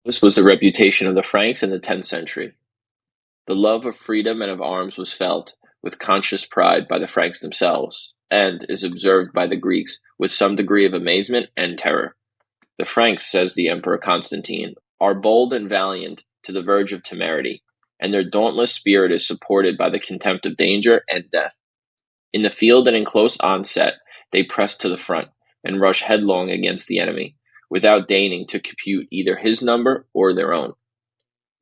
This was the reputation of the Franks in the 10th century. The love of freedom and of arms was felt, with conscious pride, by the Franks themselves, and is observed by the Greeks with some degree of amazement and terror. The Franks, says the Emperor Constantine, are bold and valiant to the verge of temerity, and their dauntless spirit is supported by the contempt of danger and death. In the field and in close onset, they press to the front, and rush headlong against the enemy, without deigning to compute either his number or their own.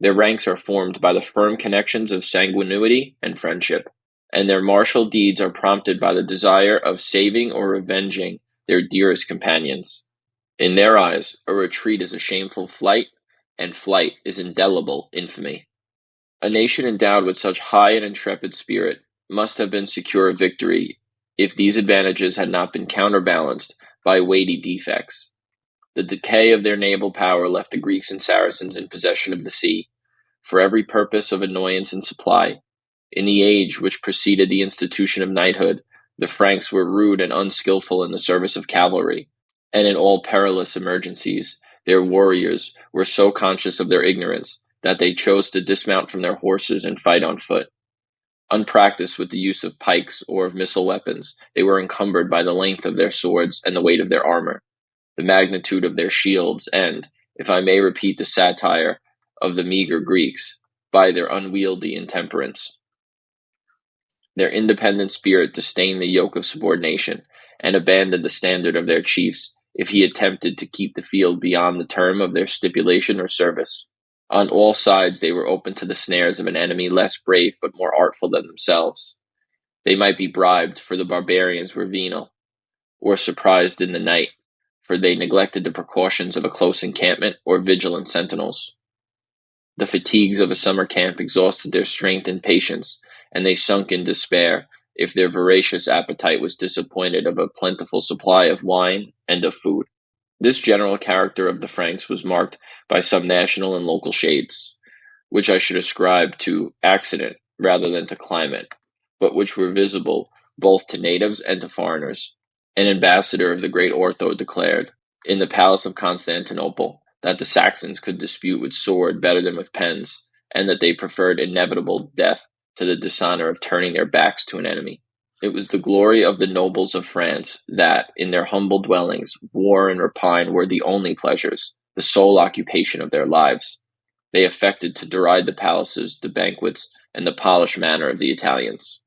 Their ranks are formed by the firm connections of sanguinity and friendship, and their martial deeds are prompted by the desire of saving or revenging their dearest companions. In their eyes, a retreat is a shameful flight, and flight is indelible infamy. A nation endowed with such high and intrepid spirit must have been secure of victory if these advantages had not been counterbalanced by weighty defects. The decay of their naval power left the Greeks and Saracens in possession of the sea, for every purpose of annoyance and supply. In the age which preceded the institution of knighthood, the Franks were rude and unskilful in the service of cavalry, and in all perilous emergencies their warriors were so conscious of their ignorance that they chose to dismount from their horses and fight on foot. Unpracticed with the use of pikes or of missile weapons, they were encumbered by the length of their swords and the weight of their armor, the magnitude of their shields, and, if I may repeat the satire of the meagre Greeks, by their unwieldy intemperance. Their independent spirit disdained the yoke of subordination, and abandoned the standard of their chiefs if he attempted to keep the field beyond the term of their stipulation or service. On all sides they were open to the snares of an enemy less brave but more artful than themselves. They might be bribed, for the barbarians were venal, or surprised in the night, for they neglected the precautions of a close encampment or vigilant sentinels. The fatigues of a summer camp exhausted their strength and patience, and they sunk in despair if their voracious appetite was disappointed of a plentiful supply of wine and of food. This general character of the Franks was marked by some national and local shades, which I should ascribe to accident rather than to climate, but which were visible both to natives and to foreigners. An ambassador of the great Otho declared, in the palace of Constantinople, that the Saxons could dispute with sword better than with pens, and that they preferred inevitable death to the dishonor of turning their backs to an enemy. It was the glory of the nobles of France that, in their humble dwellings, war and rapine were the only pleasures, the sole occupation of their lives. They affected to deride the palaces, the banquets, and the polished manner of the Italians.